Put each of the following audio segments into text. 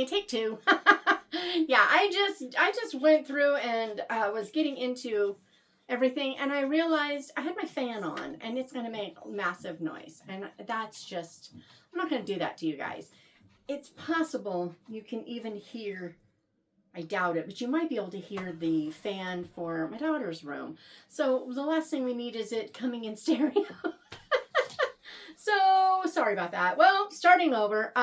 take two. Yeah, I just went through and was getting into everything, and I realized I had my fan on and it's going to make massive noise, and that's just, I'm not going to do that to you guys. It's possible you can even hear, I doubt it, but you might be able to hear the fan for my daughter's room. So the last thing we need is it coming in stereo. So sorry about that. Well, starting over.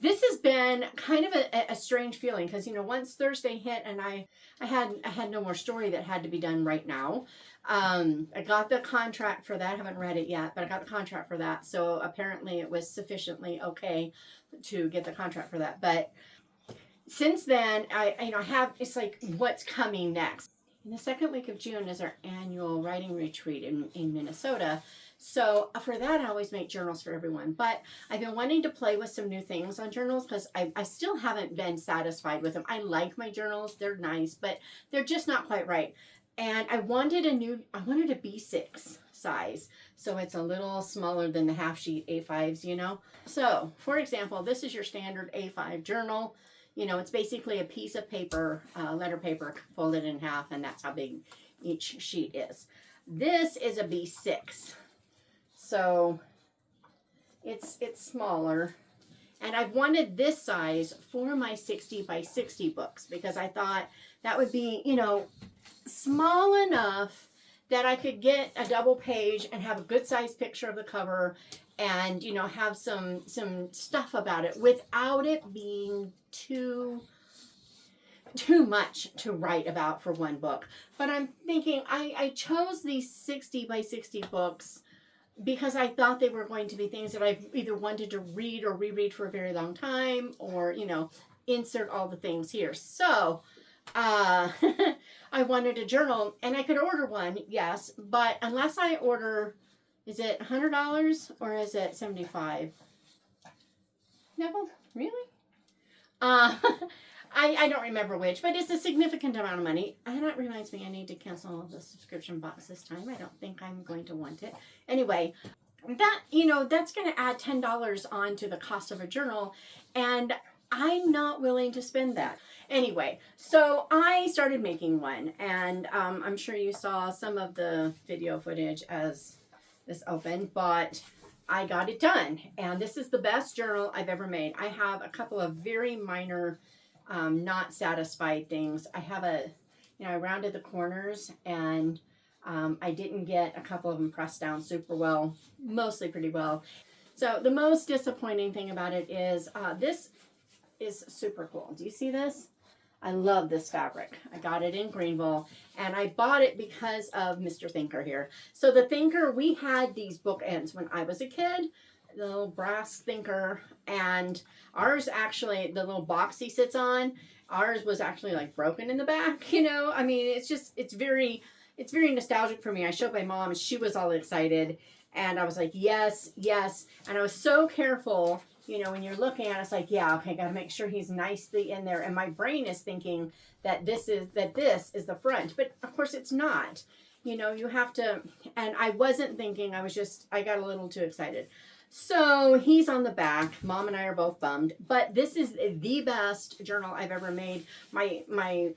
This has been kind of a strange feeling because, you know, once Thursday hit and I had no more story that had to be done right now. I got the contract for that. I haven't read it yet, but I got the contract for that. So apparently it was sufficiently okay to get the contract for that. But since then, I have, it's like, what's coming next? In the second week of June is our annual writing retreat in Minnesota. So for that, I always make journals for everyone. But I've been wanting to play with some new things on journals because I still haven't been satisfied with them. I like my journals. They're nice, but they're just not quite right. And I wanted a B6 size. So it's a little smaller than the half sheet A5s, you know. So for example, this is your standard A5 journal. You know, it's basically a piece of paper, letter paper folded in half, and that's how big each sheet is. This is a B6. So it's smaller, and I've wanted this size for my 60 by 60 books because I thought that would be, you know, small enough that I could get a double page and have a good size picture of the cover and, you know, have some stuff about it without it being too much to write about for one book. But I'm thinking I chose these 60 by 60 books because I thought they were going to be things that I've either wanted to read or reread for a very long time, or, you know, insert all the things here. So I wanted a journal, and I could order one, yes, but unless I order, is it $100 or is it $75? Neville, really? I don't remember which, but it's a significant amount of money. And that reminds me, I need to cancel the subscription box this time. I don't think I'm going to want it. Anyway, that, you know, that's going to add $10 onto the cost of a journal, and I'm not willing to spend that. Anyway, so I started making one, and I'm sure you saw some of the video footage as this opened, but I got it done, and this is the best journal I've ever made. I have a couple of very minor not satisfied things. I have I rounded the corners, and I didn't get a couple of them pressed down super well, mostly pretty well. So the most disappointing thing about it is this is super cool. Do you see this? I love this fabric. I got it in Greenville, and I bought it because of Mr. Thinker here. So the Thinker, we had these bookends when I was a kid, the little brass Thinker, and ours actually, the little box he sits on, ours was actually like broken in the back, you know. I mean, it's very nostalgic for me. I showed my mom, and she was all excited, and I was like, yes, yes. And I was so careful, you know, when you're looking at it, it's like, yeah, okay, gotta make sure he's nicely in there. And my brain is thinking that this is the front, but of course it's not. You know, you have to, and I wasn't thinking, I got a little too excited. So he's on the back. Mom and I are both bummed, but this is the best journal I've ever made. My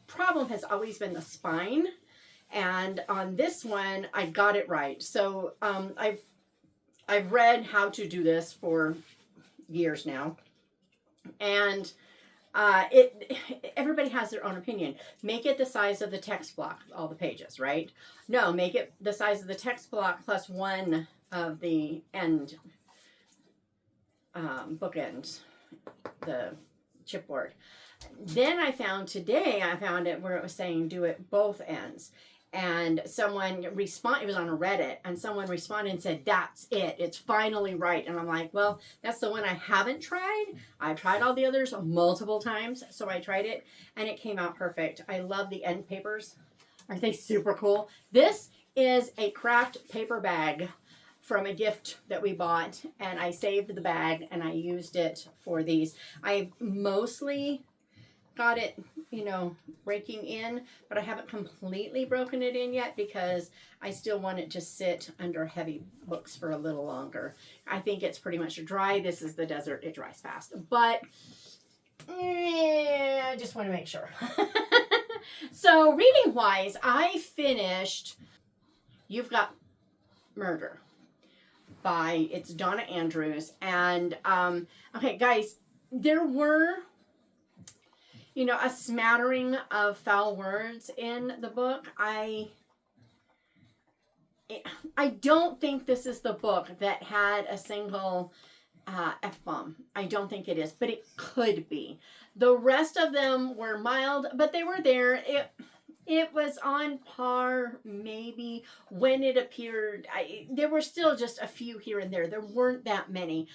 problem has always been the spine, and on this one I got it right. So I've read how to do this for years now, and everybody has their own opinion. Make it the size of the text block, all the pages, right? No, make it the size of the text block plus one of the end bookends, the chipboard. Then I found it where it was saying do it both ends. And someone it was on a Reddit, and someone responded and said, that's it, it's finally right. And I'm like, well, that's the one I haven't tried. I've tried all the others multiple times, so I tried it, and it came out perfect. I love the end papers. Aren't they super cool? This is a craft paper bag from a gift that we bought, and I saved the bag, and I used it for these. I mostly got it, you know, breaking in, but I haven't completely broken it in yet because I still want it to sit under heavy books for a little longer. I think it's pretty much dry. This is the desert. It dries fast. But I just want to make sure. So reading wise, I finished You've Got Murder by, it's Donna Andrews. And okay, guys, there were, you know, a smattering of foul words in the book. I don't think this is the book that had a single F-bomb. I don't think it is, but it could be. The rest of them were mild, but they were there. It was on par, maybe, when it appeared. There were still just a few here and there. There weren't that many.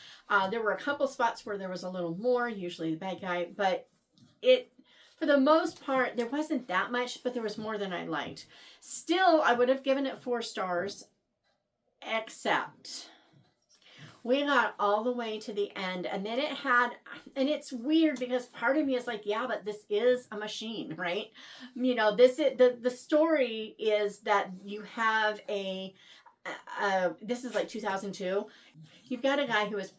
There were a couple spots where there was a little more, usually the bad guy, but for the most part, there wasn't that much, but there was more than I liked. Still, I would have given it 4 stars, except we got all the way to the end, and then it had, and it's weird because part of me is like, yeah, but this is a machine, right? You know, this is the story is that you have this is like 2002. You've got a guy who has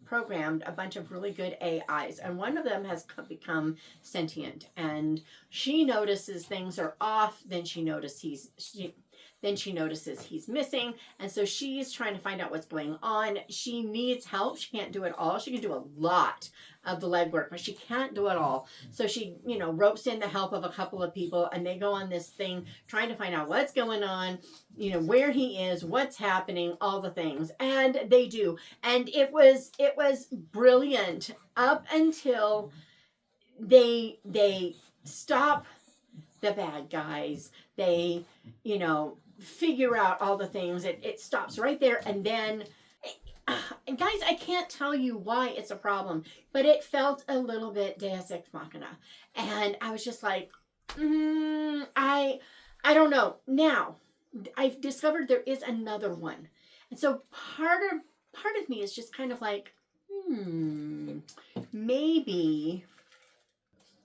programmed a bunch of really good AIs, and one of them has become sentient, and she notices things are off. Then she notices he's missing, and so she's trying to find out what's going on. She needs help. She can't do it all. She can do a lot of the legwork, but she can't do it all. So she, you know, ropes in the help of a couple of people, and they go on this thing trying to find out what's going on, you know, where he is, what's happening, all the things. And they do. And it was brilliant up until they stop the bad guys. They, you know, figure out all the things. It stops right there, and then and guys, I can't tell you why it's a problem, but it felt a little bit Deus Ex Machina, and I was just like, I don't know. Now I've discovered there is another one, and so part of me is just kind of like, maybe,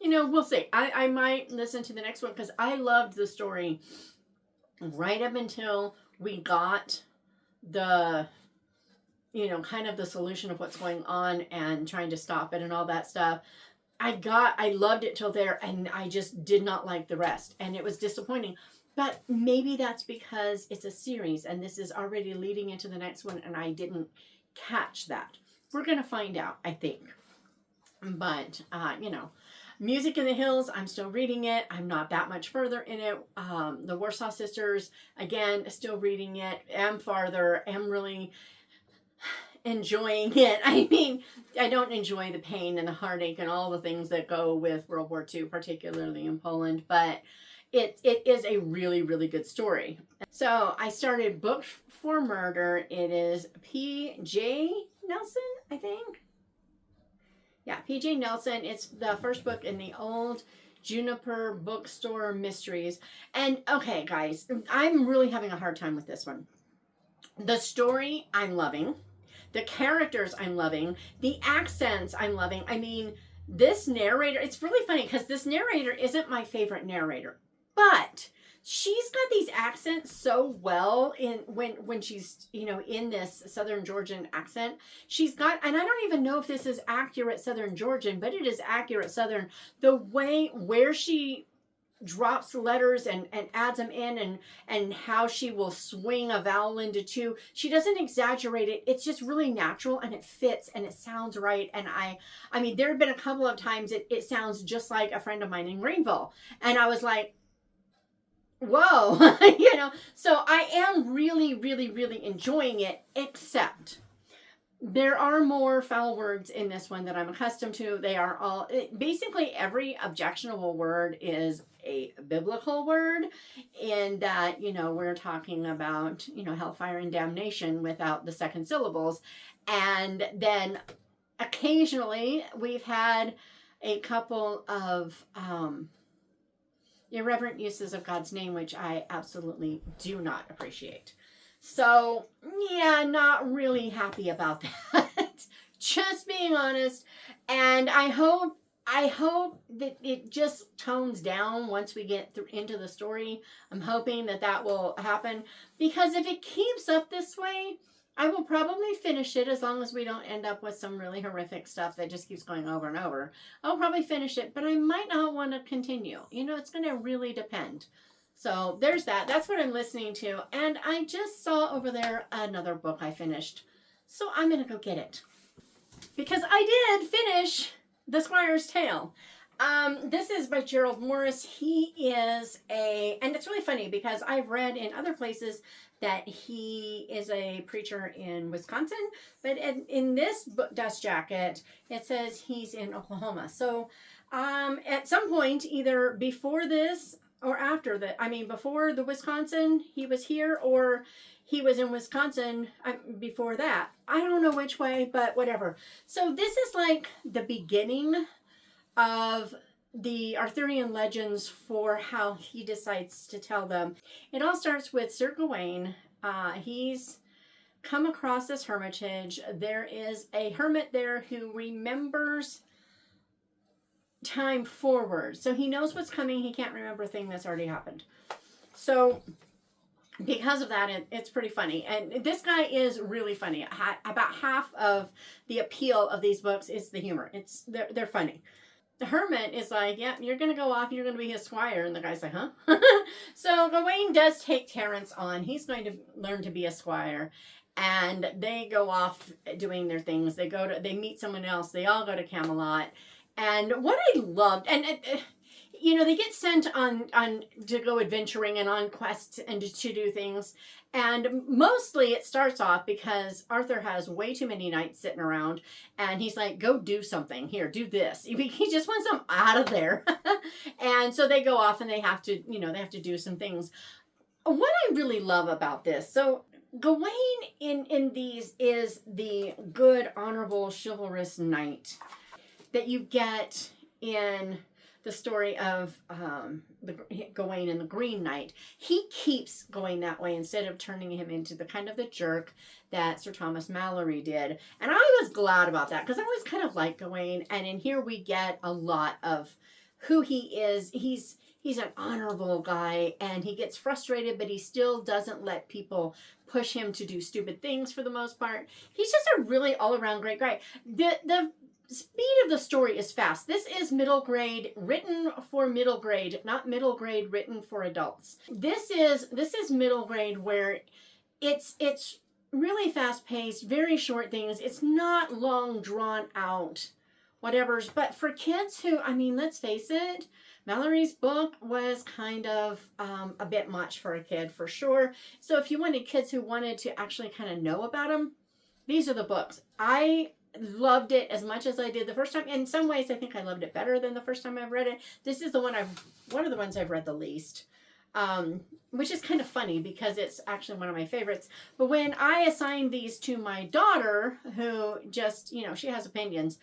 you know, we'll see. I might listen to the next one because I loved the story right up until we got the, you know, kind of the solution of what's going on and trying to stop it and all that stuff. I loved it till there, and I just did not like the rest, and it was disappointing. But maybe that's because it's a series and this is already leading into the next one, and I didn't catch that. We're gonna find out, I think. But you know, Music in the Hills, I'm still reading it. I'm not that much further in it. The Warsaw Sisters, again, still reading it. Am farther. Am really enjoying it. I mean, I don't enjoy the pain and the heartache and all the things that go with World War II, particularly in Poland, but it is a really, really good story. So I started Book for Murder. It is P.J. Nelson, I think. Yeah, P.J. Nelson. It's the first book in the old Juniper Bookstore Mysteries. And okay, guys, I'm really having a hard time with this one. The story, I'm loving. The characters, I'm loving. The accents, I'm loving. I mean, this narrator, it's really funny because this narrator isn't my favorite narrator, but she's got these accents so well in when she's, you know, in this Southern Georgian accent. She's got, and I don't even know if this is accurate Southern Georgian, but it is accurate Southern. The way where she drops letters and adds them in, and how she will swing a vowel into 2. She doesn't exaggerate it. It's just really natural, and it fits, and it sounds right. And I mean, there have been a couple of times it sounds just like a friend of mine in Greenville. And I was like, whoa, you know, so I am really, really, really enjoying it, except there are more foul words in this one that I'm accustomed to. They are all, basically every objectionable word is a biblical word, in that, you know, we're talking about, you know, hellfire and damnation without the second syllables. And then occasionally we've had a couple of irreverent uses of God's name, which I absolutely do not appreciate. So, yeah, not really happy about that. Just being honest. And I hope that it just tones down once we get into the story. I'm hoping that will happen, because if it keeps up this way, I will probably finish it as long as we don't end up with some really horrific stuff that just keeps going over and over. I'll probably finish it, but I might not want to continue. You know, it's going to really depend. So there's that. That's what I'm listening to. And I just saw over there another book I finished. So I'm going to go get it. Because I did finish The Squire's Tale. This is by Gerald Morris. He is and it's really funny because I've read in other places that he is a preacher in Wisconsin, but in this book, Dust Jacket, it says he's in Oklahoma. So, at some point, either before this or after that, before the Wisconsin, he was here, or he was in Wisconsin before that. I don't know which way, but whatever. So this is like the beginning of the Arthurian legends for how he decides to tell them. It all starts with Sir Gawain. He's come across this hermitage. There is a hermit there who remembers time forward. So he knows what's coming. He can't remember a thing that's already happened. So because of that, it's pretty funny. And this guy is really funny. About half of the appeal of these books is the humor. They're funny. The hermit is like, yeah, you're going to go off, you're going to be his squire. And the guy's like, huh? So Gawain does take Terence on. He's going to learn to be a squire. And they go off doing their things. They meet someone else. They all go to Camelot. And what I loved, and they get sent on to go adventuring and on quests and to do things. And mostly it starts off because Arthur has way too many knights sitting around, and he's like, go do something. Here, do this. He just wants them out of there. And so they go off and they have to do some things. What I really love about this, so Gawain in these is the good, honorable, chivalrous knight that you get in the story of Gawain and the Green Knight. He keeps going that way instead of turning him into the kind of the jerk that Sir Thomas Malory did. And I was glad about that because I always kind of like Gawain. And in here we get a lot of who he is. He's an honorable guy, and he gets frustrated, but he still doesn't let people push him to do stupid things for the most part. He's just a really all-around great guy. The speed of the story is fast. This is middle grade, written for middle grade, not middle grade written for adults. This is middle grade, where it's really fast paced, very short things. It's not long drawn out whatever's, but for kids who, let's face it, Mallory's book was kind of a bit much for a kid for sure. So if you wanted kids who wanted to actually kind of know about them, these are the books. I loved it as much as I did the first time. In some ways, I think I loved it better than the first time I've read it. This is one of the ones I've read the least, which is kind of funny because it's actually one of my favorites. But when I assigned these to my daughter, who just, she has opinions,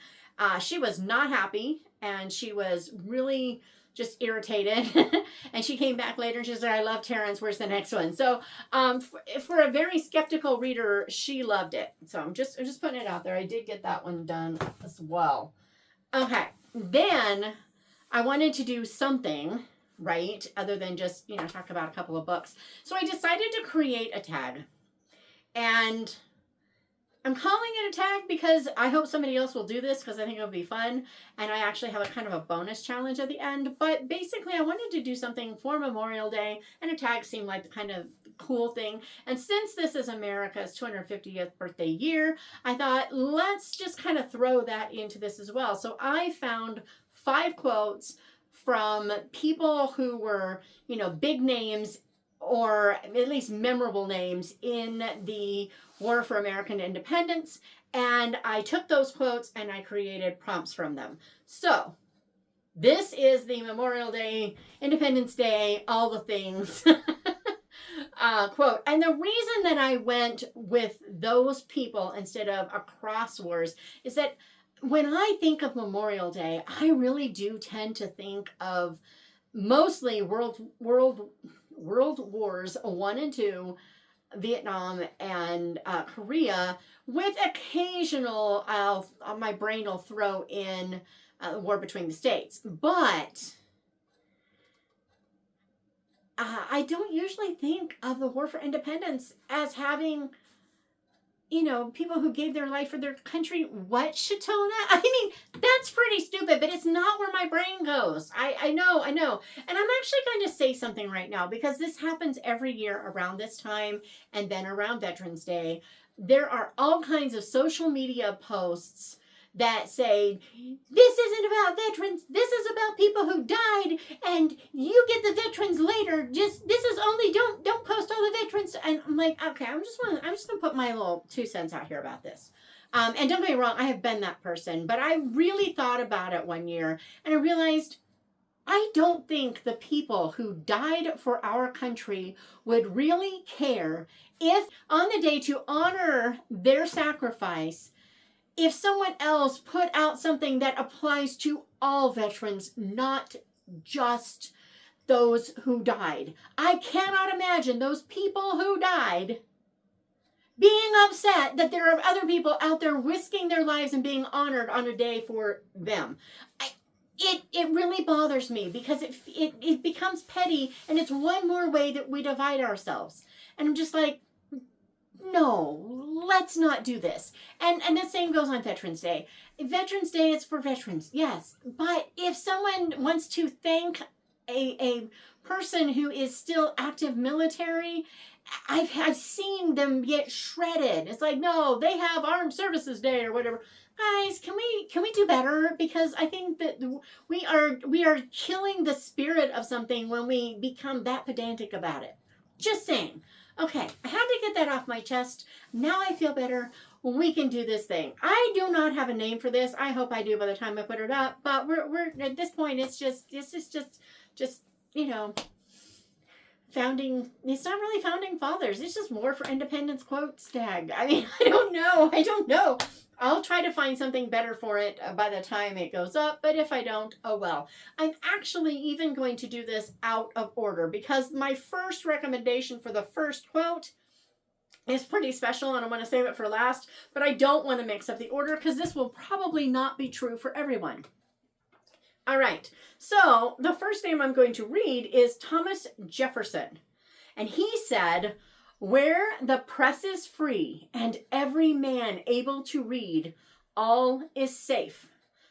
she was not happy, and she was really just irritated. And she came back later and she said, I love Terence, where's the next one? So for a very skeptical reader, she loved it. So I'm just putting it out there. I did get that one done as well. Okay, then I wanted to do something, right, other than just, talk about a couple of books. So I decided to create a tag. And I'm calling it a tag because I hope somebody else will do this because I think it'll be fun. And I actually have a kind of a bonus challenge at the end. But basically, I wanted to do something for Memorial Day, and a tag seemed like the kind of cool thing. And since this is America's 250th birthday year, I thought, let's just kind of throw that into this as well. So I found 5 quotes from people who were, big names, or at least memorable names in the War for American Independence, and I took those quotes and I created prompts from them. So this is the Memorial Day, Independence Day, all the things quote. And the reason that I went with those people instead of across wars is that when I think of Memorial Day, I really do tend to think of mostly World Wars 1 and 2, Vietnam and Korea, with occasional, my brain will throw in the war between the states. But I don't usually think of the War for Independence as having people who gave their life for their country. What, Shatona? I mean, that's pretty stupid, but it's not where my brain goes. I know. And I'm actually going to say something right now, because this happens every year around this time and then around Veterans Day. There are all kinds of social media posts that say, this isn't about veterans, this is about people who died, and you get the veterans later. Just, this is only, don't post all the veterans. And I'm like, okay, I'm just gonna put my little 2 cents out here about this. And don't get me wrong, I have been that person, but I really thought about it one year, and I realized I don't think the people who died for our country would really care if, on the day to honor their sacrifice, if someone else put out something that applies to all veterans, not just those who died. I cannot imagine those people who died being upset that there are other people out there risking their lives and being honored on a day for them. It really bothers me, because it becomes petty, and it's one more way that we divide ourselves. And I'm just like, no, let's not do this. And the same goes on Veterans Day. Veterans Day is for veterans, yes. But if someone wants to thank a person who is still active military, I've seen them get shredded. It's like, no, they have Armed Services Day or whatever. Guys, can we do better? Because I think that we are killing the spirit of something when we become that pedantic about it. Just saying. Okay, I had to get that off my chest. Now I feel better. We can do this thing. I do not have a name for this. I hope I do by the time I put it up. But we're at this point. It's just founding. It's not really founding fathers. It's just War for Independence quote stag. I mean, I don't know. I'll try to find something better for it by the time it goes up, but if I don't, oh well. I'm actually even going to do this out of order, because my first recommendation for the first quote is pretty special, and I'm going to save it for last, but I don't want to mix up the order, because this will probably not be true for everyone. All right, so the first name I'm going to read is Thomas Jefferson, and he said, "Where the press is free and every man able to read, all is safe."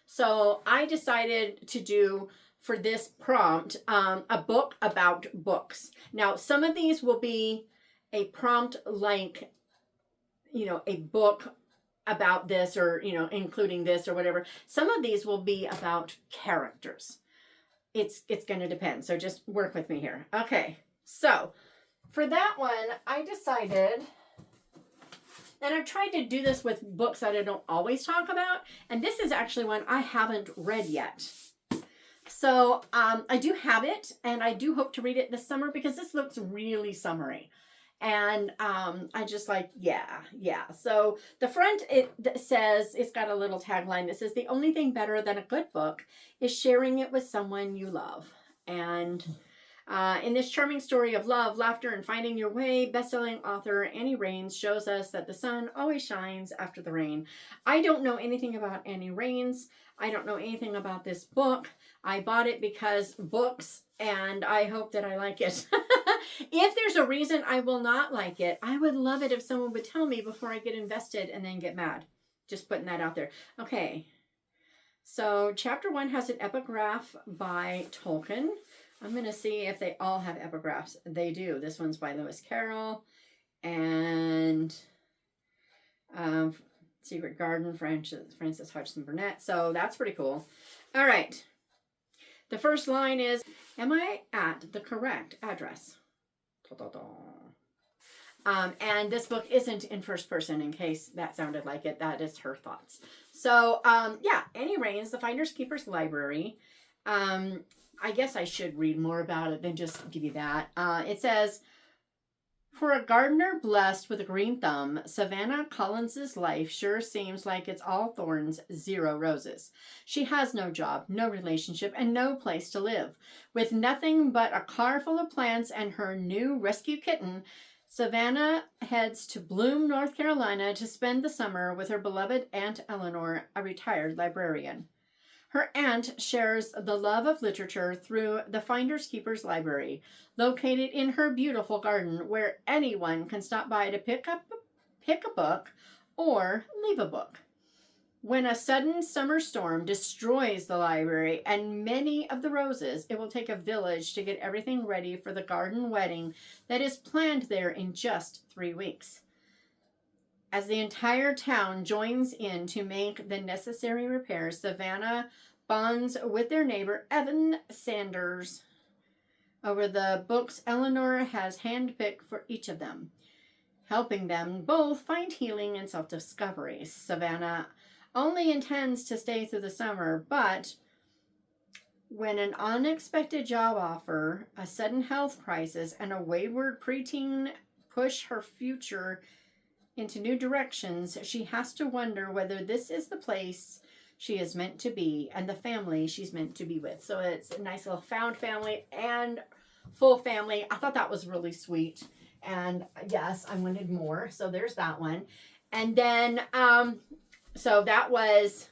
So I decided to do, for this prompt, a book about books. Now, some of these will be a prompt like, a book about this, or, including this or whatever. Some of these will be about characters. It's going to depend. So just work with me here. Okay. So for that one, I decided, and I've tried to do this with books that I don't always talk about, and this is actually one I haven't read yet. So I do have it, and I do hope to read it this summer, because this looks really summery. And I just like, yeah. So the front, it says, it's got a little tagline that says, "The only thing better than a good book is sharing it with someone you love." And in this charming story of love, laughter, and finding your way, best-selling author Annie Raines shows us that the sun always shines after the rain. I don't know anything about Annie Raines. I don't know anything about this book. I bought it because books, and I hope that I like it. If there's a reason I will not like it, I would love it if someone would tell me before I get invested and then get mad. Just putting that out there. Okay. So chapter 1 has an epigraph by Tolkien. I'm going to see if they all have epigraphs. They do. This one's by Lewis Carroll. And Secret Garden, Frances Hodgson Burnett. So that's pretty cool. All right. The first line is, "Am I at the correct address?" And this book isn't in first person, in case that sounded like it. That is her thoughts. So, Annie Raines, The Finders Keepers Library. I guess I should read more about it than just give you that. It says, "For a gardener blessed with a green thumb, Savannah Collins's life sure seems like it's all thorns, 0 roses. She has no job, no relationship, and no place to live. With nothing but a car full of plants and her new rescue kitten, Savannah heads to Bloom, North Carolina to spend the summer with her beloved Aunt Eleanor, a retired librarian. Her aunt shares the love of literature through the Finders Keepers Library, located in her beautiful garden, where anyone can stop by to pick up pick a book, or leave a book. When a sudden summer storm destroys the library and many of the roses, it will take a village to get everything ready for the garden wedding that is planned there in just 3 weeks. As the entire town joins in to make the necessary repairs, Savannah bonds with their neighbor Evan Sanders over the books Eleanor has handpicked for each of them, helping them both find healing and self-discovery. Savannah only intends to stay through the summer, but when an unexpected job offer, a sudden health crisis, and a wayward preteen push her future into new directions, she has to wonder whether this is the place she is meant to be and the family she's meant to be with. So it's a nice little found family and full family. I thought that was really sweet. And yes, I wanted more. So there's that one. And then, so that was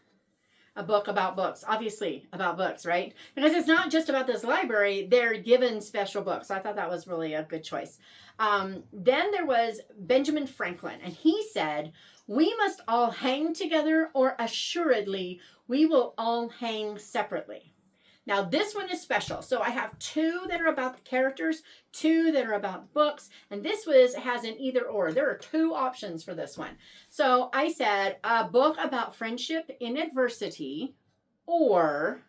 a book about books, obviously about books, right? Because it's not just about this library, they're given special books. So I thought that was really a good choice. Then there was Benjamin Franklin, and he said, "We must all hang together, or assuredly we will all hang separately." Now this one is special. So I have 2 that are about the characters, 2 that are about books, and this has an either or. There are 2 options for this one. So I said a book about friendship in adversity, or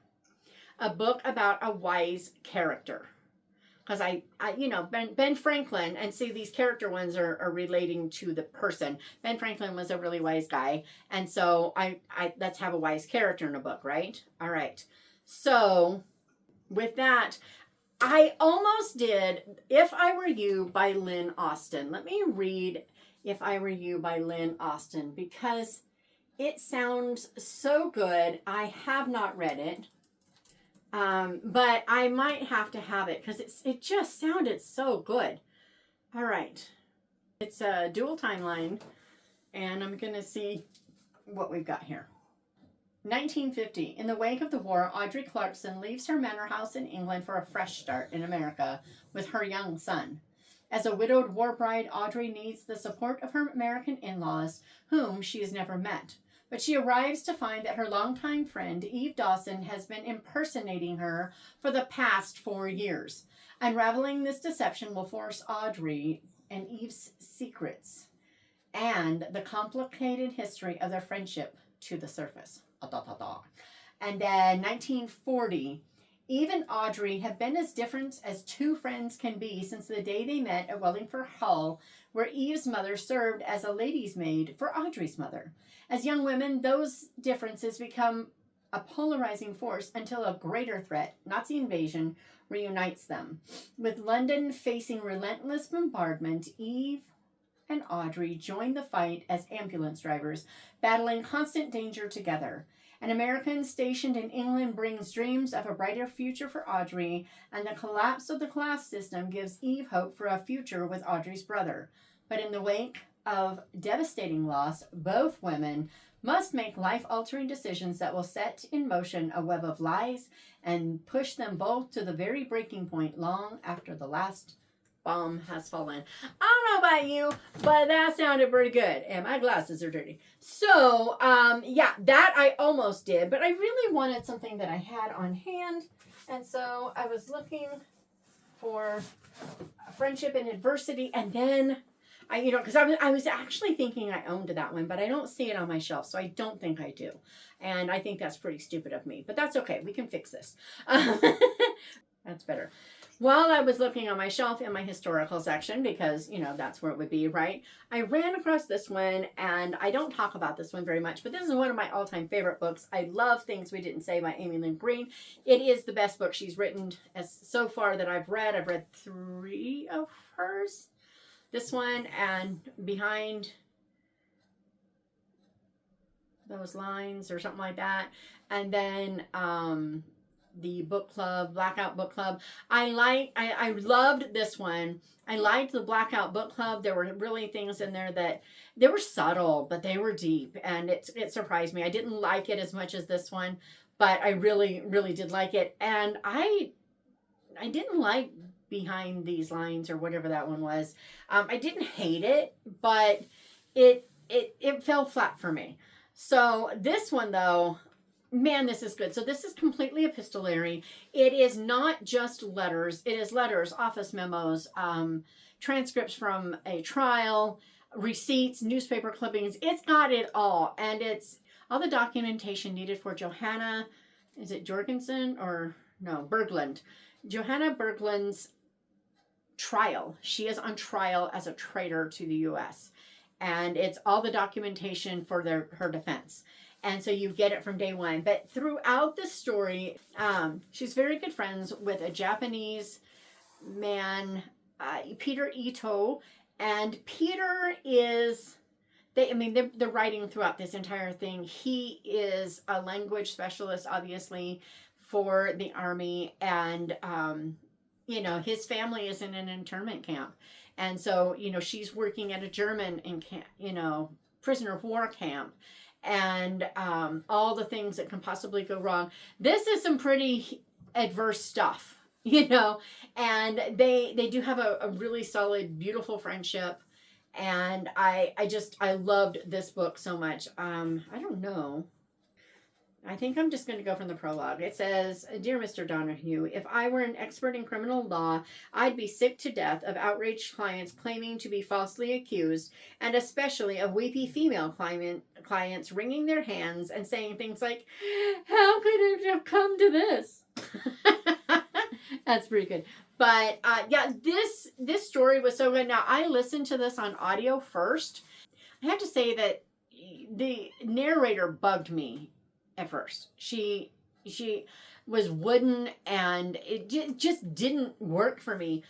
a book about a wise character. Because I Ben Franklin, and see, these character ones are relating to the person. Ben Franklin was a really wise guy, and so I let's have a wise character in a book, right? All right. So with that, I almost did If I Were You by Lynn Austin. Let me read If I Were You by Lynn Austin, because it sounds so good. I have not read it. But I might have to have it because it just sounded so good. All right. It's a dual timeline, and I'm going to see what we've got here. 1950. In the wake of the war, Audrey Clarkson leaves her manor house in England for a fresh start in America with her young son. As a widowed war bride, Audrey needs the support of her American in-laws, whom she has never met. But she arrives to find that her longtime friend, Eve Dawson, has been impersonating her for the past 4 years. Unraveling this deception will force Audrey and Eve's secrets and the complicated history of their friendship to the surface. And then 1940, Eve and Audrey have been as different as 2 friends can be since the day they met at Wellingford Hall, where Eve's mother served as a lady's maid for Audrey's mother. As young women, those differences become a polarizing force until a greater threat, Nazi invasion, reunites them. With London facing relentless bombardment, Eve and Audrey join the fight as ambulance drivers, battling constant danger together. An American stationed in England brings dreams of a brighter future for Audrey, and the collapse of the class system gives Eve hope for a future with Audrey's brother. But in the wake of devastating loss, both women must make life-altering decisions that will set in motion a web of lies and push them both to the very breaking point long after the last bomb has fallen. I don't know about you, but that sounded pretty good. And my glasses are dirty. So, yeah, that I almost did. But I really wanted something that I had on hand. And so I was looking for friendship in adversity. And then, because I was actually thinking I owned that one. But I don't see it on my shelf. So I don't think I do. And I think that's pretty stupid of me. But that's okay. We can fix this. That's better. While I was looking on my shelf in my historical section, because, that's where it would be, right? I ran across this one, and I don't talk about this one very much, but this is one of my all-time favorite books. I love Things We Didn't Say by Amy Lynn Green. It is the best book she's written so far that I've read. I've read 3 of hers. This one, and Behind Those Lines, or something like that. And then, the book club, Blackout Book Club. I loved this one. I liked the Blackout Book Club. There were really things in there that they were subtle, but they were deep, and it surprised me. I didn't like it as much as this one, but I really, really did like it. And I didn't like Behind These Lines, or whatever that one was. I didn't hate it, but it fell flat for me. So this one though, man, this is good. So this is completely epistolary. It is not just letters. It is letters, office memos, transcripts from a trial, receipts, newspaper clippings. It's got it all. And it's all the documentation needed for Johanna, is it Jorgensen or no, Berglund. Johanna Berglund's trial. She is on trial as a traitor to the U.S. And it's all the documentation for her defense. And so you get it from day one. But throughout the story, she's very good friends with a Japanese man, Peter Ito. And Peter is, they're writing throughout this entire thing. He is a language specialist, obviously, for the Army. And, his family is in an internment camp. And so, she's working at a German prisoner of war camp. And all the things that can possibly go wrong. This is some pretty adverse stuff, and they do have a really solid, beautiful friendship. And I loved this book so much. I don't know. I think I'm just going to go from the prologue. It says, "Dear Mr. Donahue, if I were an expert in criminal law, I'd be sick to death of outraged clients claiming to be falsely accused, and especially of weepy female clients wringing their hands and saying things like, 'How could it have come to this?'" That's pretty good. But this story was so good. Now, I listened to this on audio first. I have to say that the narrator bugged me at first. She was wooden, and it just didn't work for me.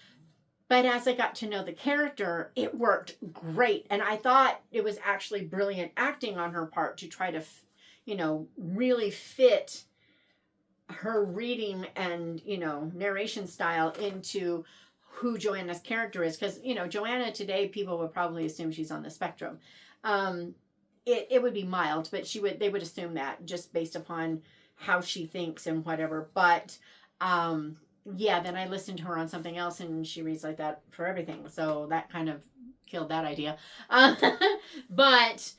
But as I got to know the character, it worked great. And I thought it was actually brilliant acting on her part to try to, really fit her reading and, narration style into who Joanna's character is. Because, Joanna today, people would probably assume she's on the spectrum. It would be mild, but they would assume that just based upon how she thinks and whatever. But then I listened to her on something else, and she reads like that for everything. So that kind of killed that idea. But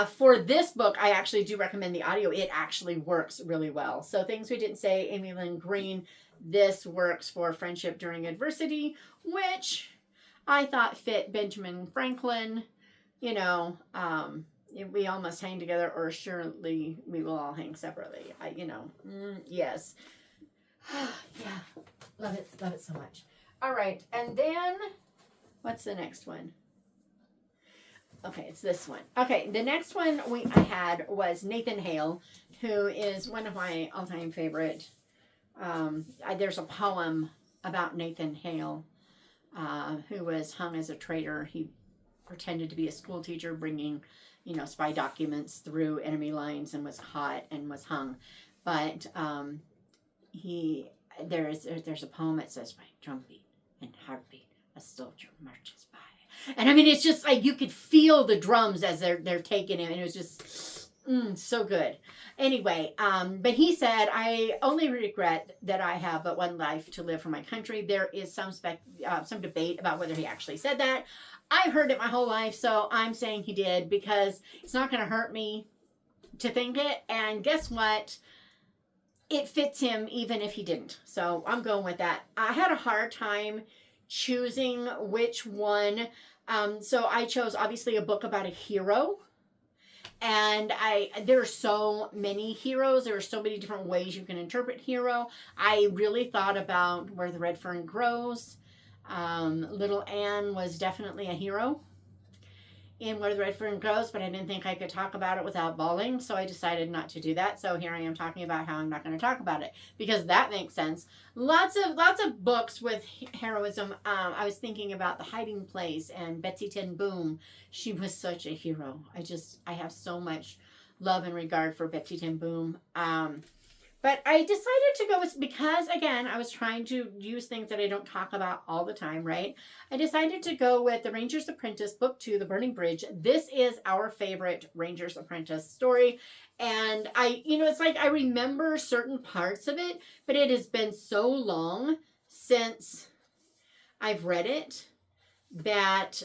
for this book, I actually do recommend the audio. It actually works really well. So Things We Didn't Say, Amy Lynn Green. This works for Friendship During Adversity, which I thought fit Benjamin Franklin. We all must hang together, or surely we will all hang separately. Yes. Yeah. Love it so much. All right. And then, what's the next one? Okay, it's this one. Okay, the next one I had was Nathan Hale, who is one of my all-time favorite. There's a poem about Nathan Hale, who was hung as a traitor. He pretended to be a school teacher, bringing spy documents through enemy lines, and was caught and was hung. But there's a poem that says, "By drumbeat and heartbeat, a soldier marches by." And it's just like you could feel the drums as they're taking him, and it was just so good. Anyway, but he said, "I only regret that I have but one life to live for my country." There is some debate about whether he actually said that. I've heard it my whole life, so I'm saying he did, because it's not going to hurt me to think it. And guess what? It fits him even if he didn't. So I'm going with that. I had a hard time choosing which one. So I chose, obviously, a book about a hero. And there are so many heroes. There are so many different ways you can interpret hero. I really thought about Where the Red Fern Grows. Little Anne was definitely a hero in Where the Red Fern Grows, but I didn't think I could talk about it without bawling, so I decided not to do that. So here I am talking about how I'm not going to talk about it, because that makes sense. Lots of books with heroism. I was thinking about The Hiding Place and Betsy Ten Boom. She was such a hero. I have so much love and regard for Betsy Ten Boom. But I decided to go with, because, again, I was trying to use things that I don't talk about all the time, right? I decided to go with The Ranger's Apprentice, Book 2, The Burning Bridge. This is our favorite Ranger's Apprentice story. And it's like I remember certain parts of it, but it has been so long since I've read it that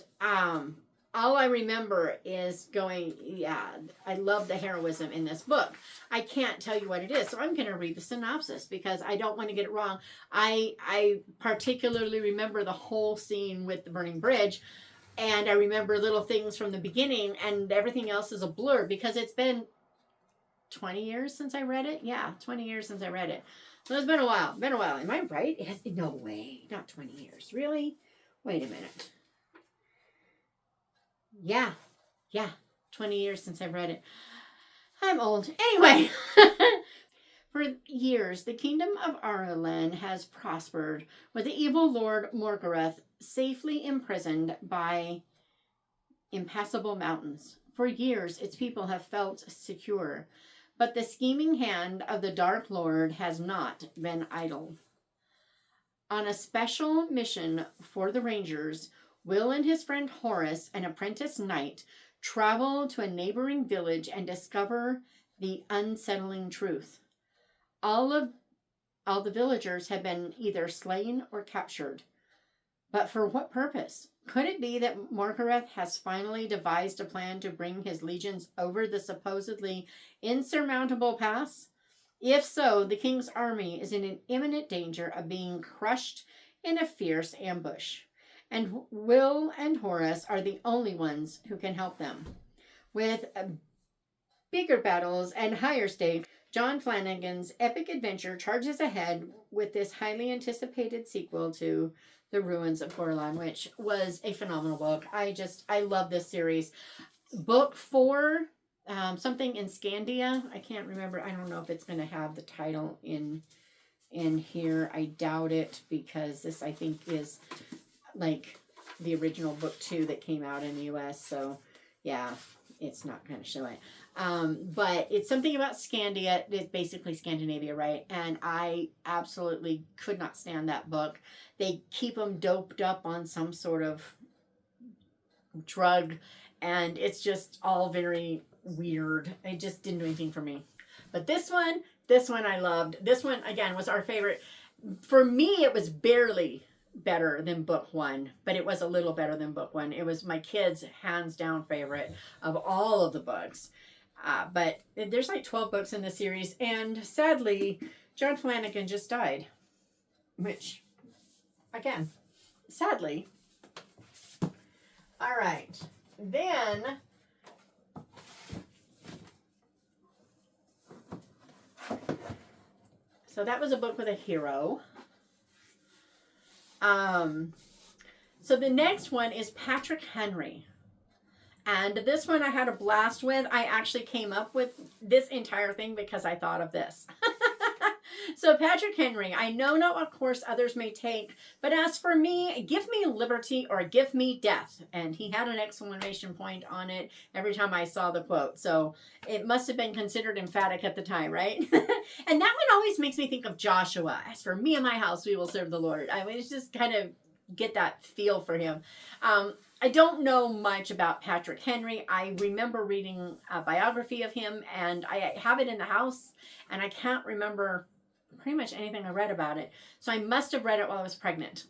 all I remember is going, yeah, I love the heroism in this book. I can't tell you what it is, so I'm going to read the synopsis because I don't want to get it wrong. I particularly remember the whole scene with the burning bridge, and I remember little things from the beginning, and everything else is a blur because it's been 20 years since I read it. Yeah, 20 years since I read it. So it's been a while. Been a while. Am I right? It has, no way. Not 20 years. Really? Wait a minute. Yeah. Yeah. 20 years since I've read it. I'm old. Anyway. For years, the kingdom of Ireland has prospered, with the evil Lord Morgareth safely imprisoned by impassable mountains. For years, its people have felt secure, but the scheming hand of the Dark Lord has not been idle. On a special mission for the Rangers, Will and his friend Horace, an apprentice knight, travel to a neighboring village and discover the unsettling truth. All the villagers have been either slain or captured. But for what purpose? Could it be that Morgareth has finally devised a plan to bring his legions over the supposedly insurmountable pass? If so, the king's army is in an imminent danger of being crushed in a fierce ambush. And Will and Horace are the only ones who can help them. With bigger battles and higher stakes, John Flanagan's epic adventure charges ahead with this highly anticipated sequel to The Ruins of Gorlan, which was a phenomenal book. I love this series. Book 4, something in Scandia. I can't remember. I don't know if it's going to have the title in here. I doubt it, because this, I think, is like the original book 2 that came out in the US. So yeah, it's not going to show it. But it's something about Scandia. It's basically Scandinavia, right? And I absolutely could not stand that book. They keep them doped up on some sort of drug, and it's just all very weird. It just didn't do anything for me. But this one I loved. This one, again, was our favorite. For me, it was barely better than book 1, but it was a little better than book 1. It was my kids' hands down favorite of all of the books. But there's like 12 books in the series, and sadly, John Flanagan just died. Which, again, sadly. All right. Then, so that was a book with a hero. So the next one is Patrick Henry. And this one I had a blast with. I actually came up with this entire thing because I thought of this. So Patrick Henry, I know not what course others may take, but as for me, give me liberty or give me death. And he had an exclamation point on it every time I saw the quote. So it must have been considered emphatic at the time, right? And that one always makes me think of Joshua. As for me and my house, we will serve the Lord. I mean, it's just kind of get that feel for him. I don't know much about Patrick Henry. I remember reading a biography of him, and I have it in the house, and I can't remember pretty much anything I read about it. So I must have read it while I was pregnant.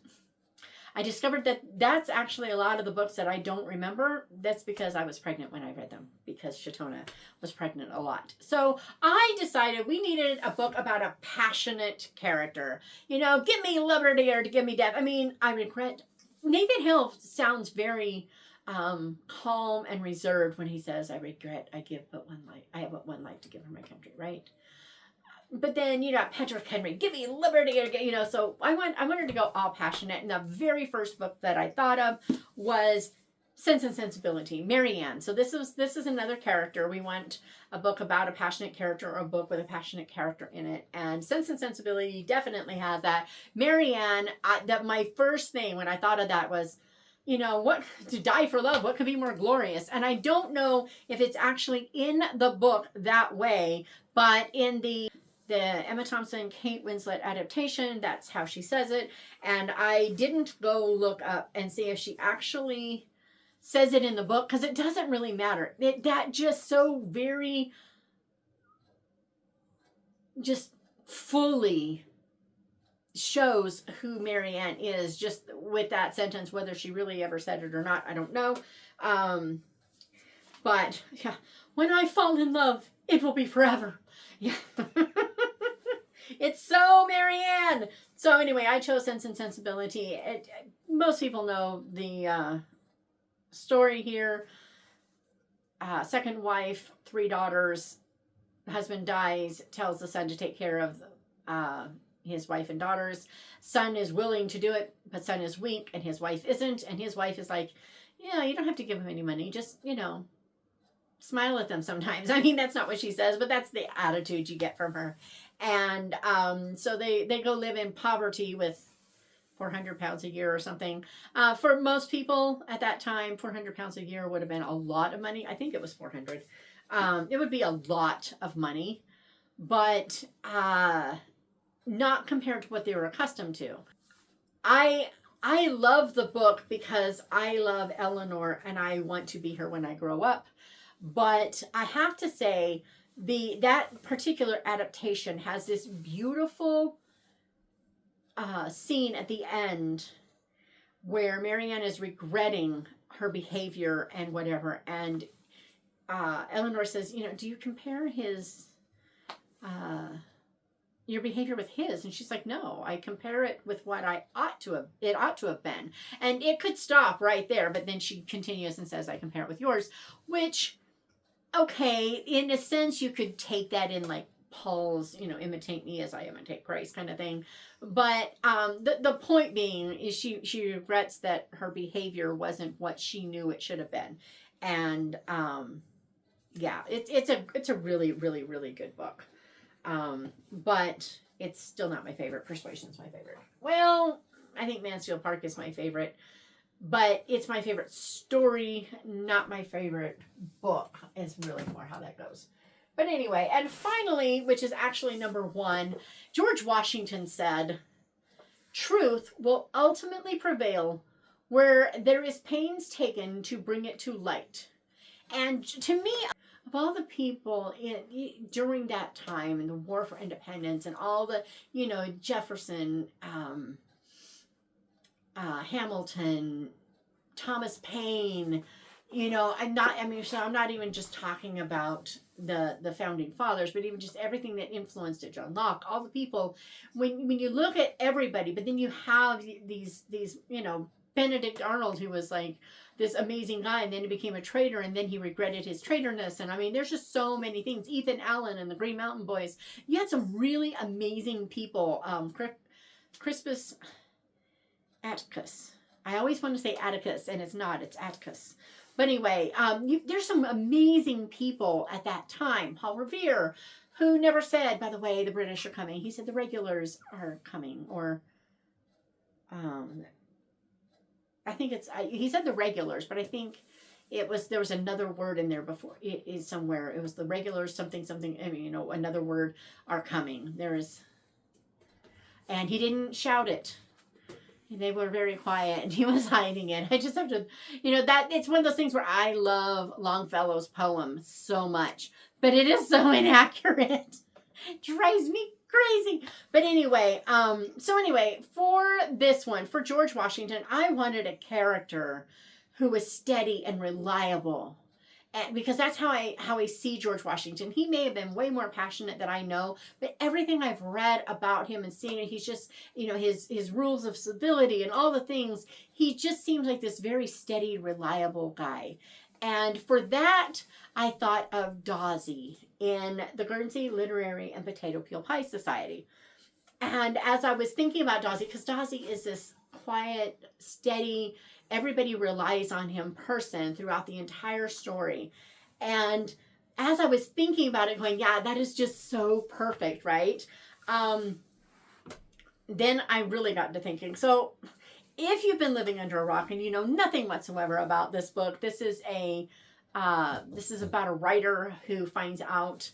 I discovered that that's actually a lot of the books that I don't remember. That's because I was pregnant when I read them, because Shatona was pregnant a lot. So I decided we needed a book about a passionate character. You know, give me liberty or to give me death. I mean, I regret... Nathan Hale sounds very calm and reserved when he says, I regret I give but one life. I have but one life to give for my country, right? But then, you know, Patrick Henry, give me liberty, or, you know, so I wanted to go all passionate. And the very first book that I thought of was Sense and Sensibility, Mary Ann. So this is another character. We want a book about a passionate character, or a book with a passionate character in it. And Sense and Sensibility definitely has that. Mary Ann, my first thing when I thought of that was, you know, what to die for love, what could be more glorious? And I don't know if it's actually in the book that way, but in the Emma Thompson, Kate Winslet adaptation, that's how she says it. And I didn't go look up and see if she actually says it in the book, because it doesn't really matter. That just so very, just fully shows who Marianne is just with that sentence. Whether she really ever said it or not, I don't know. But yeah, when I fall in love, it will be forever. Yeah. It's so Marianne. So anyway, I chose Sense and Sensibility. Most people know the story here. Second wife, 3 daughters. Husband dies, tells the son to take care of his wife and daughters. Son is willing to do it, but son is weak, and his wife isn't. And his wife is like, yeah, you don't have to give him any money. Just, smile at them sometimes. I mean, that's not what she says, but that's the attitude you get from her. And so they go live in poverty with 400 pounds a year or something. For most people at that time, 400 pounds a year would have been a lot of money. I think it was 400. It would be a lot of money, but not compared to what they were accustomed to. I love the book because I love Eleanor and I want to be her when I grow up. But I have to say, that particular adaptation has this beautiful scene at the end where Marianne is regretting her behavior and whatever, and Eleanor says, do you compare your behavior with his? And she's like, no, I compare it with what it ought to have been. And it could stop right there, but then she continues and says, I compare it with yours, which, okay, in a sense, you could take that in like Paul's, imitate me as I imitate Christ kind of thing. But the point being is she regrets that her behavior wasn't what she knew it should have been. And yeah, it's a really, really, really good book. But it's still not my favorite. Persuasion's my favorite. Well, I think Mansfield Park is my favorite. But it's my favorite story, not my favorite book, is really more how that goes. But anyway, and finally, which is actually number 1, George Washington said, truth will ultimately prevail where there is pains taken to bring it to light. And to me, of all the people during that time in the War for Independence and all the, Jefferson, Hamilton, Thomas Paine, I'm not even just talking about the founding fathers, but even just everything that influenced it, John Locke, all the people, when you look at everybody, but then you have these Benedict Arnold, who was like this amazing guy, and then he became a traitor, and then he regretted his traitorness. And I mean, there's just so many things. Ethan Allen and the Green Mountain Boys. You had some really amazing people. Crispus Atticus. I always want to say Atticus, and it's not. It's Atticus. But anyway, there's some amazing people at that time. Paul Revere, who never said, by the way, the British are coming. He said the regulars are coming, or I think he said the regulars, but I think there was another word in there before it is somewhere. It was the regulars, something. I mean, another word are coming. And he didn't shout it. They were very quiet, and he was hiding it. I just have to, that it's one of those things where I love Longfellow's poem so much, but it is so inaccurate. It drives me crazy. But anyway, for this one, for George Washington, I wanted a character who was steady and reliable. And because that's how I see George Washington. He may have been way more passionate than I know, but everything I've read about him and seen it, he's just, his rules of civility and all the things, he just seems like this very steady, reliable guy. And for that, I thought of Dawsey in the Guernsey Literary and Potato Peel Pie Society. And as I was thinking about Dawsey, because Dawsey is this quiet, steady, everybody relies on him person throughout the entire story. And as I was thinking about it, going, yeah, that is just so perfect, right? Then I really got to thinking. So if you've been living under a rock and you know nothing whatsoever about this book, this is about a writer who finds out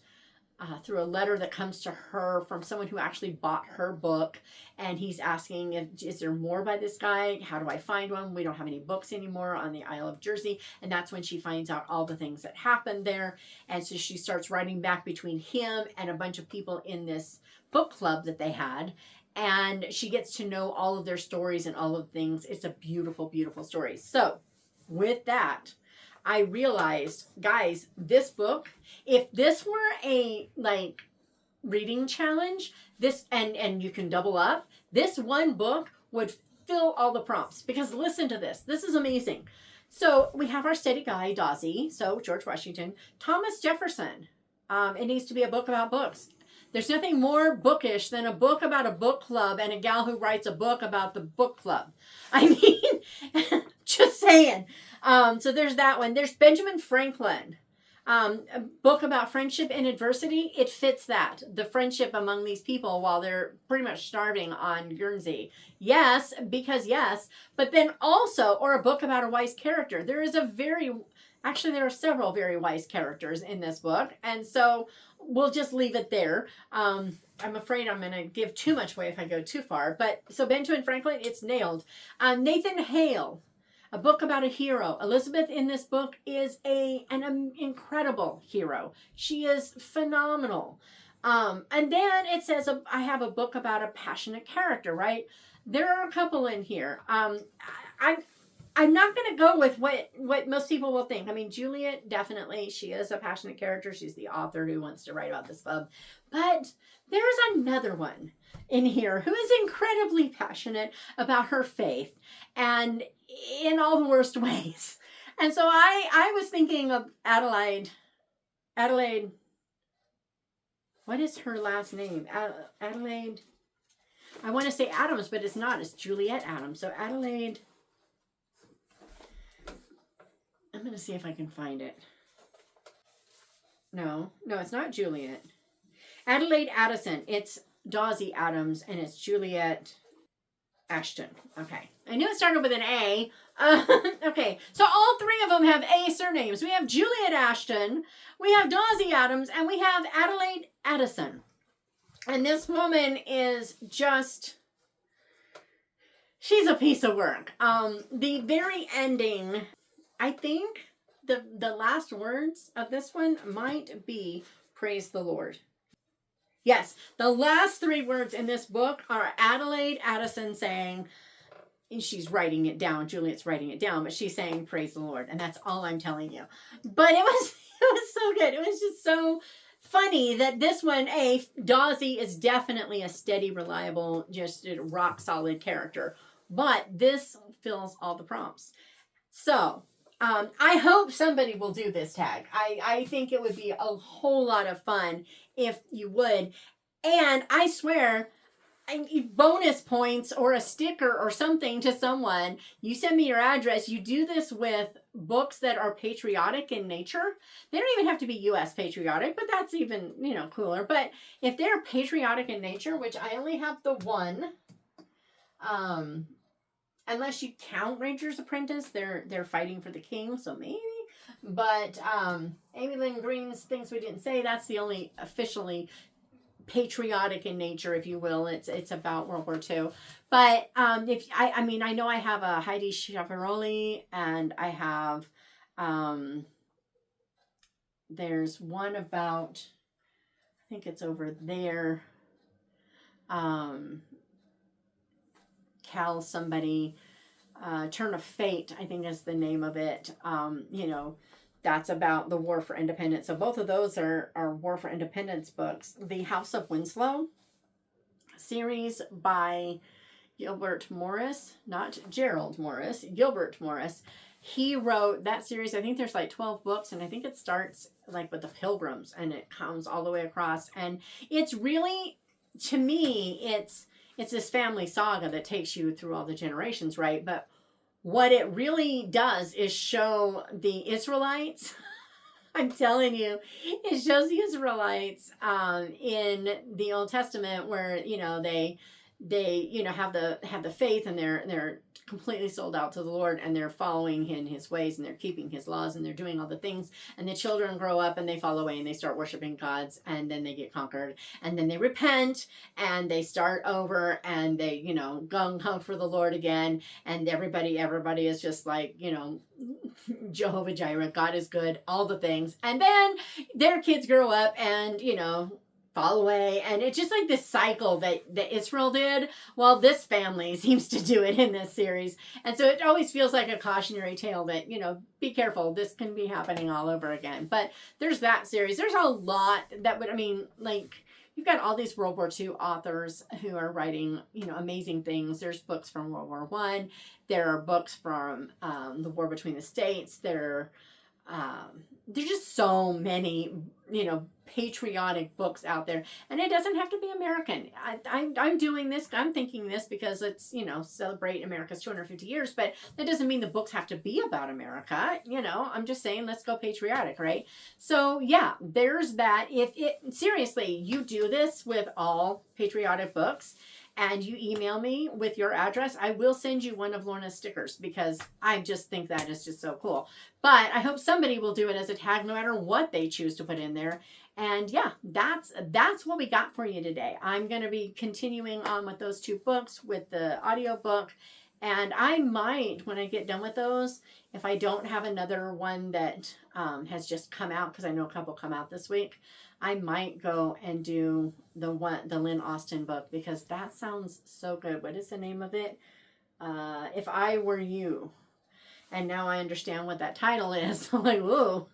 through a letter that comes to her from someone who actually bought her book, and he's asking, is there more by this guy? How do I find one? We don't have any books anymore on the Isle of Jersey. And that's when she finds out all the things that happened there. And so she starts writing back between him and a bunch of people in this book club that they had. and she gets to know all of their stories and all of things. It's a beautiful, beautiful story. So with that, I realized, guys, this book, if this were a like reading challenge, this and you can double up, this one book would fill all the prompts, because listen to this. This is amazing. So we have our steady guy, Dawsey. So George Washington, Thomas Jefferson. It needs to be a book about books. There's nothing more bookish than a book about a book club and a gal who writes a book about the book club. I mean, just saying. So there's that one. There's Benjamin Franklin. A book about friendship and adversity. It fits that. The friendship among these people while they're pretty much starving on Guernsey. Yes, because yes. But then also, or a book about a wise character. There are several very wise characters in this book. And so we'll just leave it there. I'm afraid I'm going to give too much away if I go too far. But so Benjamin Franklin, it's nailed. Nathan Hale, a book about a hero. Elizabeth in this book is an incredible hero. She is phenomenal. And then it says, I have a book about a passionate character, right? There are a couple in here. I'm not going to go with what most people will think. I mean, Juliet, definitely, she is a passionate character. She's the author who wants to write about this club. But there's another one in here who is incredibly passionate about her faith, and in all the worst ways. And so I was thinking of Adelaide, what is her last name? Adelaide, I want to say Adams, but it's not. It's Juliet Adams. So Adelaide, I'm going to see if I can find it. No, it's not Juliet. Adelaide Addison. It's Dawsey Adams, and it's Juliet Ashton. Okay. I knew it started with an A. Okay. So all three of them have A surnames. We have Juliet Ashton, we have Dawsey Adams, and we have Adelaide Addison. And this woman is just, she's a piece of work. The very ending, I think the last words of this one might be praise the Lord. Yes, the last three words in this book are Adelaide Addison saying, she's writing it down, Juliet's writing it down, but she's saying praise the Lord, and that's all I'm telling you. But it was so good. It was just so funny that this one, Dawsey is definitely a steady, reliable, just a rock solid character. But this fills all the prompts. So I hope somebody will do this tag. I think it would be a whole lot of fun if you would. And I swear, bonus points or a sticker or something to someone. You send me your address. You do this with books that are patriotic in nature. They don't even have to be U.S. patriotic, but that's even, cooler. But if they're patriotic in nature, which I only have the one, unless you count Ranger's Apprentice, they're fighting for the king, so maybe. But Amy Lynn Green's Things We Didn't Say, that's the only officially patriotic in nature, if you will. It's about World War II. But I know I have a Heidi Schiaparelli, and I have there's one about, I think it's over there, Cal somebody, Turn of Fate, I think is the name of it. That's about the War for Independence. So both of those are War for Independence books. The House of Winslow series by Gilbert Morris, not Gerald Morris, Gilbert Morris. He wrote that series. I think there's like 12 books, and I think it starts like with the Pilgrims, and it comes all the way across. And it's really, to me, it's this family saga that takes you through all the generations, right? But what it really does is show the Israelites. I'm telling you, it shows the Israelites in the Old Testament where, they have the faith, and they're completely sold out to the Lord, and they're following in his ways, and they're keeping his laws, and they're doing all the things, and the children grow up and they fall away and they start worshiping gods, and then they get conquered, and then they repent and they start over, and they gung-ho for the Lord again, and everybody is just like, Jehovah Jireh, God is good, all the things. And then their kids grow up and fall away. And it's just like this cycle that Israel did. Well, this family seems to do it in this series. And so it always feels like a cautionary tale that, you know, be careful. This can be happening all over again. But there's that series. There's a lot that would, I mean, like, you've got all these World War II authors who are writing, you know, amazing things. There's books from World War I. There are books from the war between the states. There's just so many, you know, patriotic books out there. And it doesn't have to be American. I'm doing this, I'm thinking this because it's, you know, celebrate America's 250 years, but that doesn't mean the books have to be about America. You know, I'm just saying, let's go patriotic, right? So yeah, there's that. If it, seriously, you do this with all patriotic books, and you email me with your address, I will send you one of Lorna's stickers because I just think that is just so cool. But I hope somebody will do it as a tag no matter what they choose to put in there. And yeah, that's what we got for you today. I'm going to be continuing on with those 2 books with the audiobook. And I might, when I get done with those, if I don't have another one that has just come out, because I know a couple come out this week, I might go and do the Lynn Austen book, because that sounds so good. What is the name of it? If I Were You. And now I understand what that title is. I'm like, whoa.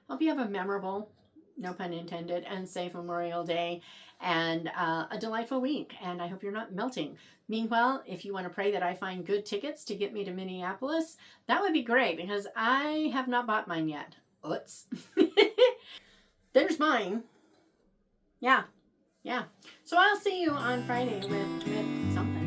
Hope you have a memorable, no pun intended, and safe Memorial Day and a delightful week. And I hope you're not melting. Meanwhile, if you want to pray that I find good tickets to get me to Minneapolis, that would be great, because I have not bought mine yet. Oops. There's mine. Yeah. So I'll see you on Friday with something.